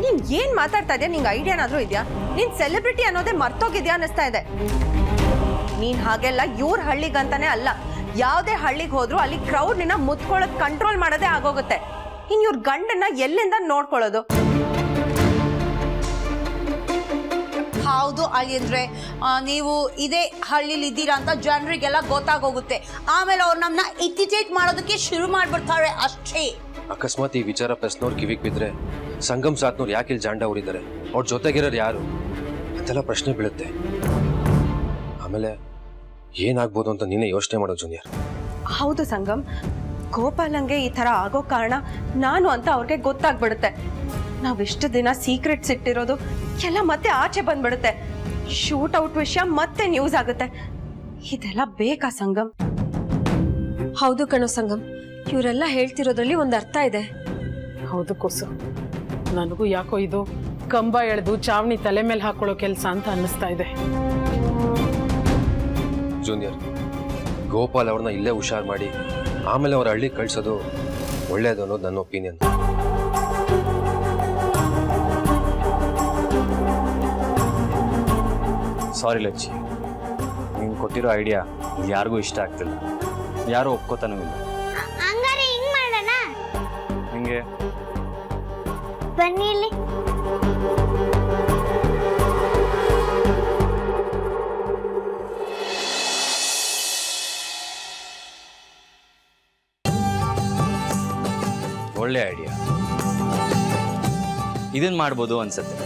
ನೀನ್ ಏನ್ ಮಾತಾಡ್ತಾ ಇದೆಯಾ? ನಿಂಗೆ ಐಡಿಯಾ ಏನಾದ್ರೂ ಇದೆಯಾ? ನೀನ್ ಸೆಲೆಬ್ರಿಟಿ ಅನ್ನೋದೇ ಮರ್ತೋಗಿದ್ಯಾ ಅನ್ನಿಸ್ತಾ ಇದೆ. ನೀನ್ ಹಾಗೆಲ್ಲ ಇವ್ರ ಹಳ್ಳಿಗಂತಾನೆ ಅಲ್ಲ, ಯಾವುದೇ ಹಳ್ಳಿಗೆ ಹೋದ್ರು ಅಲ್ಲಿ ಕ್ರೌಡ್ ನಿನ್ನ ಮುತ್ಕೊಳ್ಳೋದು ಕಂಟ್ರೋಲ್ ಮಾಡೋದೇ ಆಗೋಗುತ್ತೆ. ಇನ್ ಇವ್ರ ಗಂಡನ್ನ ಎಲ್ಲಿಂದ ನೋಡ್ಕೊಳ್ಳೋದು? ಹೌದು ಅಳಿಯಂದ್ರೆ, ನೀವು ಇದೇ ಹಳ್ಳಿಲಿ ಇದ್ದೀರಾ ಅಂತ ಜನರಿಗೆಲ್ಲ ಗೊತ್ತಾಗೋಗುತ್ತೆ. ಆಮೇಲೆ ಅವ್ರು ನಮ್ಮನ್ನ ಇಟಿಟೇಟ್ ಮಾಡೋದಕ್ಕೆ ಶುರು ಮಾಡ್ಬಿಡ್ತಾರೆ ಅಷ್ಟೇ. ಅಕಸ್ಮಾತ್ ಈ ವಿಚಾರ ಪ್ರೆಸ್ನವ್ರು ಕಿವಿಗೆ ಬಿದ್ರೆ ಸಂಗಮ್ ಸಾತ್ನವ್ರು ಯಾಕೆ ಇಲ್ಲಿ ಜಾಂಡ ಅವರಿದ್ದಾರೆ, ಅವ್ರ ಜೊತೆಗಿರೋರು ಯಾರು ಅಂತೆಲ್ಲ ಪ್ರಶ್ನೆ ಬೀಳುತ್ತೆ. ಆಮೇಲೆ ಏನಾಗ್ಬೋದು ಅಂತ ನೀನೇ ಯೋಚನೆ ಮಾಡೋ ಜೂನಿಯರ್. ಹೌದು ಸಂಗಮ್, ಗೋಪಾಲಂಗೆ ಈ ತರ ಆಗೋ ಕಾರಣ ನಾನು ಅಂತ ಅವ್ರಿಗೆ ಗೊತ್ತಾಗ್ಬಿಡುತ್ತೆ. ನಾವಿಷ್ಟು ದಿನ ಸೀಕ್ರೆಟ್ಸ್ ಇಟ್ಟಿರೋದು ಎಲ್ಲ ಮತ್ತೆ ಆಚೆ ಬಂದ್ಬಿಡುತ್ತೆ. ಶೂಟ್ ಔಟ್ ವಿಷಯ ಮತ್ತೆ ನ್ಯೂಸ್ ಆಗುತ್ತೆ. ಇದೆಲ್ಲ ಬೇಕಾ ಸಂಗಮ್? ಹೌದು ಕಣೋ ಸಂಗಮ್, ಇವರೆಲ್ಲ ಹೇಳ್ತಿರೋದ್ರಲ್ಲಿ ಒಂದು ಅರ್ಥ ಇದೆ. ಹೌದು ಕೂಸು, ನನಗೂ ಯಾಕೋ ಇದು ಕಂಬ ಎಳೆದು ಚಾವಣಿ ತಲೆ ಮೇಲೆ ಹಾಕೊಳ್ಳೋ ಕೆಲಸ ಅಂತ ಅನ್ನಿಸ್ತಾ ಇದೆ. ಜೂನಿಯರ್, ಗೋಪಾಲ್ ಅವ್ರನ್ನ ಇಲ್ಲೇ ಹುಷಾರ್ ಮಾಡಿ ಆಮೇಲೆ ಅವ್ರ ಹಳ್ಳಿಗೆ ಕಳ್ಸೋದು ಒಳ್ಳೇದು ಅನ್ನೋದು ನನ್ನ ಒಪಿನಿಯನ್. ಸಾರಿ ಲಚ್ಚಿ, ನೀನು ಕೊಟ್ಟಿರೋ ಐಡಿಯಾ ಯಾರಿಗೂ ಇಷ್ಟ ಆಗ್ತಿಲ್ಲ, ಯಾರು ಒಪ್ಕೋತಾನೂ ಇಲ್ಲ. ಹಂಗಾರೆ ಹಿಂಗ್ ಮಾಡೋಣ, ನಿಂಗೆ ಬನ್ನಿ ಇಲ್ಲಿ. ಒಳ್ಳೆ ಐಡಿಯಾ, ಇದನ್ನ ಮಾಡ್ಬೋದು ಅನ್ಸುತ್ತೆ.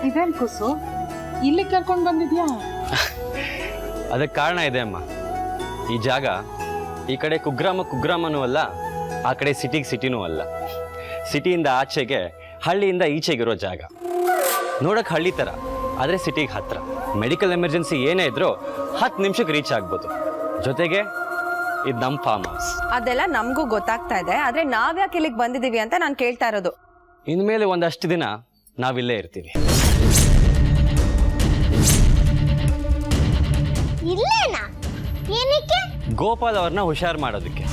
ಇದೇನ್ ಕೂಸು ಇಲ್ಲಿ ಕರ್ಕೊಂಡು ಬಂದಿದ್ಯಾ? ಅದಕ್ಕೆ ಕಾರಣ ಇದೆ ಅಮ್ಮ. ಈ ಜಾಗ ಈ ಕಡೆ ಕುಗ್ರಾಮನೂ ಅಲ್ಲ, ಆ ಕಡೆ ಸಿಟಿನೂ ಅಲ್ಲ. ಸಿಟಿಯಿಂದ ಆಚೆಗೆ, ಹಳ್ಳಿಯಿಂದ ಈಚೆಗಿರೋ ಜಾಗ. ನೋಡಕ್ಕೆ ಹಳ್ಳಿ ಥರ, ಆದರೆ ಸಿಟಿಗೆ ಹತ್ರ. ಮೆಡಿಕಲ್ ಎಮರ್ಜೆನ್ಸಿ ಏನೇ ಇದ್ರೂ 10 ನಿಮಿಷಕ್ಕೆ ರೀಚ್ ಆಗ್ಬೋದು. ಜೊತೆಗೆ ಇದು ನಮ್ಮ ಫಾರ್ಮ್ ಹೌಸ್. ಅದೆಲ್ಲ ನಮಗೂ ಗೊತ್ತಾಗ್ತಾ ಇದೆ, ಆದ್ರೆ ನಾವ್ಯಾಕೆ ಇಲ್ಲಿಗೆ ಬಂದಿದೀವಿ ಅಂತ ನಾನು ಕೇಳ್ತಾ ಇರೋದು. ಇನ್ಮೇಲೆ ಒಂದಷ್ಟು ದಿನ ನಾವಿಲ್ಲೇ ಇರ್ತೀವಿ. ಇಲ್ಲೇನಾ? ಏನಕ್ಕೆ? ಗೋಪಾಲ್ ಅವ್ರನ್ನ ಹುಷಾರ್ ಮಾಡೋದಕ್ಕೆ.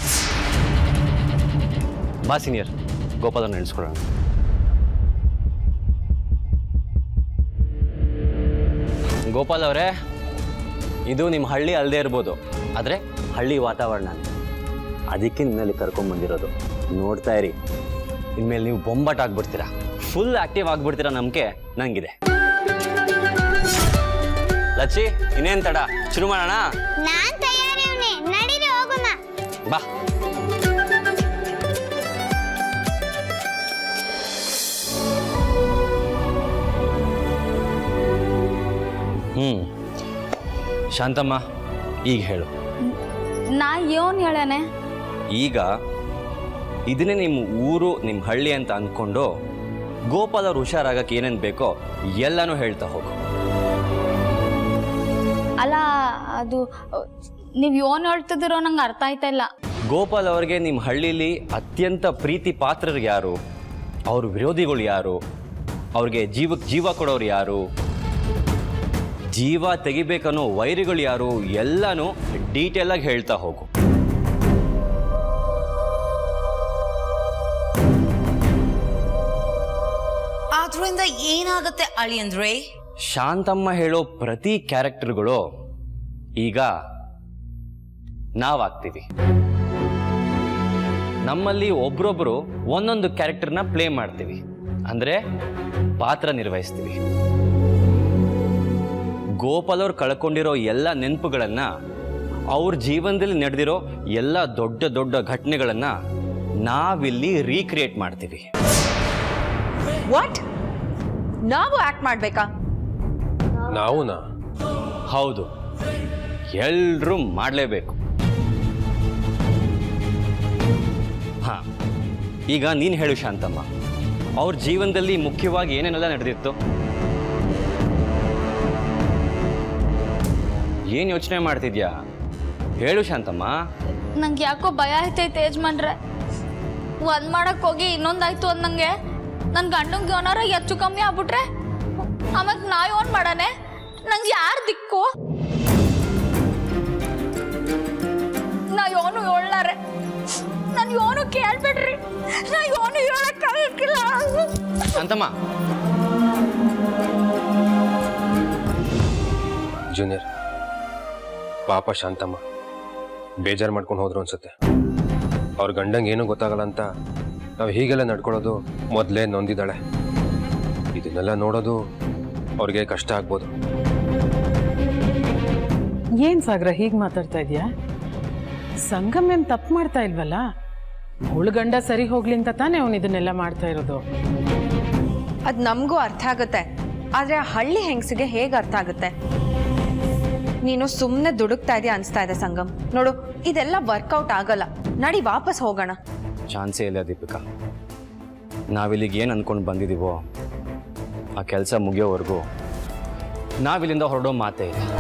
ಬಾ ಸೀನಿಯರ್, ಗೋಪಾಲ್ ಅವ್ರನ್ನ ನೆನೆಸ್ಕೊಳ್ಳೋಣ. ಗೋಪಾಲ್ ಅವರೇ, ಇದು ನಿಮ್ಮ ಹಳ್ಳಿ ಅಲ್ಲದೆ ಇರ್ಬೋದು, ಆದರೆ ಹಳ್ಳಿ ವಾತಾವರಣ ಅದಕ್ಕೆ ನಿಮ್ಮಲ್ಲಿ ಕರ್ಕೊಂಡ್ಬಂದಿರೋದು. ನೋಡ್ತಾ ಇರಿ, ಇನ್ಮೇಲೆ ನೀವು ಬೊಂಬಾಟ್ ಆಗ್ಬಿಡ್ತೀರಾ, ಫುಲ್ ಆಕ್ಟಿವ್ ಆಗ್ಬಿಡ್ತೀರಾ. ನಂಬಿಕೆ ನಂಗಿದೆ. ಲಚ್ಚಿ, ಇನ್ನೇನ್ ತಡ, ಶುರು ಮಾಡೋಣ? ನಾನ್ ತಯಾರಿವ್ನೆ, ನಡೀರಿ ಹೋಗೋಣ. ಬಾ. ಶಾಂತಮ್ಮ, ಈಗ ಹೇಳು. ನಾ ಏನ್ ಹೇಳನೆ? ಈಗ ಇದನ್ನೇ ನಿಮ್ಮ ಊರು, ನಿಮ್ಮ ಹಳ್ಳಿ ಅಂತ ಅಂದ್ಕೊಂಡು ಗೋಪಾಲ್ ಅವ್ರು ಹುಷಾರಾಗಕ್ಕೆ ಏನೇನು ಬೇಕೋ ಎಲ್ಲನೂ ಹೇಳ್ತಾ ಹೋಗು. ಅಲ್ಲ, ಅದು ನೀವು ಏನ್ ಹೇಳ್ತಿದಿರೋ ನಂಗೆ ಅರ್ಥ ಆಯ್ತಾ ಇಲ್ಲ. ಗೋಪಾಲ್ ಅವ್ರಿಗೆ ನಿಮ್ಮ ಹಳ್ಳಿಲಿ ಅತ್ಯಂತ ಪ್ರೀತಿ ಪಾತ್ರರು ಯಾರು, ಅವ್ರ ವಿರೋಧಿಗಳು ಯಾರು, ಅವ್ರಿಗೆ ಜೀವಕ್ಕೆ ಜೀವ ಕೊಡೋರು ಯಾರು, ಜೀವ ತೆಗಿಬೇಕನ್ನೋ ವೈರಿಗಳು ಯಾರು, ಎಲ್ಲನೂ ಡೀಟೇಲಾಗಿ ಹೇಳ್ತಾ ಹೋಗು. ಆದ್ರಿಂದ ಏನಾಗುತ್ತೆ ಅಳಿಯಂದ್ರೆ? ಶಾಂತಮ್ಮ ಹೇಳೋ ಪ್ರತಿ ಕ್ಯಾರೆಕ್ಟರ್ಗಳು ಈಗ ನಾವಾಗ್ತೀವಿ. ನಮ್ಮಲ್ಲಿ ಒಬ್ರೊಬ್ರು ಒಂದೊಂದು ಕ್ಯಾರೆಕ್ಟರ್ನ ಪ್ಲೇ ಮಾಡ್ತೀವಿ, ಅಂದ್ರೆ ಪಾತ್ರ ನಿರ್ವಹಿಸ್ತೀವಿ. ಗೋಪಾಲ್ ಅವ್ರು ಕಳ್ಕೊಂಡಿರೋ ಎಲ್ಲ ನೆನಪುಗಳನ್ನ, ಅವ್ರ ಜೀವನದಲ್ಲಿ ನಡೆದಿರೋ ಎಲ್ಲ ದೊಡ್ಡ ದೊಡ್ಡ ಘಟನೆಗಳನ್ನ ನಾವಿಲ್ಲಿ ರೀಕ್ರಿಯೇಟ್ ಮಾಡ್ತೀವಿ. ವಾಟ್? ನಾವು ಆಕ್ಟ್ ಮಾಡ್ಬೇಕಾ? ನಾವುನಾ? ಹೌದು, ಎಲ್ರೂ ಮಾಡಲೇಬೇಕು. ಹಾ, ಈಗ ನೀನು ಹೇಳು ಶಾಂತಮ್ಮ, ಅವ್ರ ಜೀವನದಲ್ಲಿ ಮುಖ್ಯವಾಗಿ ಏನೇನೆಲ್ಲ ನಡೆದಿತ್ತು? ಏನು ಯೋಚನೆ ಮಾಡ್ತಿದ್ಯಾ? ಹೇಳು ಶಾಂತಮ್ಮ. ನಂಗೆ ಯಾಕೋ ಭಯ ಆಯ್ತೈತೆ ಯಜಮಾನ್ರೆ. ಒಂದ್ ಮಾಡಕ್ ಹೋಗಿ ಇನ್ನೊಂದಾಯ್ತು ಅಂದಂಗೆ ನನ್ನ ಗಂಡಂಗೆ ಏನಾರ ಹೆಚ್ಚು ಕಮ್ಮಿ ಆಗ್ಬಿಟ್ರೆ ಆಮೇಲೆ ನಾ ಏನ್ ಮಾಡಾನೆ? ನಂಗೆ ಯಾರು ದಿಕ್ಕು? ನಾ ಯೋನು ಹೇಳಾರೆ, ನಾನು ಯೋನು ಕೇಳ್ಬೇಡ್ರಿ, ನಾ ಯೋನು ಹೇಳಕ್ಕಾಗಿಲ್ಲ. ಶಾಂತಮ್ಮ. ಜೂನಿಯರ್, ಪಾಪ ಶಾಂತಮ್ಮ ಬೇಜಾರು ಮಾಡ್ಕೊಂಡು ಹೋದ್ರು ಅನ್ಸುತ್ತೆ. ಅವ್ರ ಗಂಡಂಗೆ ಏನೂ ಗೊತ್ತಾಗಲ್ಲ ಅಂತ ನಾವು ಹೀಗೆಲ್ಲ ನಡ್ಕೊಳ್ಳೋದು ಮೊದಲೇ ನೊಂದಿದ್ದಾಳೆ. ಇದನ್ನೆಲ್ಲ ನೋಡೋದು ಅವ್ರಿಗೆ ಕಷ್ಟ ಆಗ್ಬೋದು. ಏನ್ ಸಾಗರ ಹೀಗೆ ಮಾತಾಡ್ತಾ ಇದೀಯಾ? ಸಂಗಮ್ ಏನ್ ತಪ್ಪು ಮಾಡ್ತಾ ಇಲ್ವಲ್ಲ? ಅವಳು ಗಂಡ ಸರಿ ಹೋಗ್ಲಿ ಅಂತ ತಾನೇ ಅವನು ಇದನ್ನೆಲ್ಲ ಮಾಡ್ತಾ ಇರೋದು. ಅದು ನಮಗೂ ಅರ್ಥ ಆಗುತ್ತೆ, ಆದರೆ ಆ ಹಳ್ಳಿ ಹೆಂಗಸಿಗೆ ಹೇಗೆ ಅರ್ಥ ಆಗುತ್ತೆ? ನೀನು ಸುಮ್ಮನೆ ದುಡುಕ್ತಾ ಇದೆಯಾ ಅನಿಸ್ತಾ ಇದೆ ಸಂಗಮ್. ನೋಡು, ಇದೆಲ್ಲ ವರ್ಕೌಟ್ ಆಗಲ್ಲ. ನಡಿ ವಾಪಸ್ ಹೋಗೋಣ. ಚಾನ್ಸೇ ಇಲ್ಲ ದೀಪಿಕಾ. ನಾವಿಲ್ಲಿಗೆ ಏನು ಅಂದ್ಕೊಂಡು ಬಂದಿದ್ದೀವೋ ಆ ಕೆಲಸ ಮುಗಿಯೋವರೆಗೂ ನಾವಿಲ್ಲಿಂದ ಹೊರಡೋ ಮಾತೇ ಇಲ್ಲ.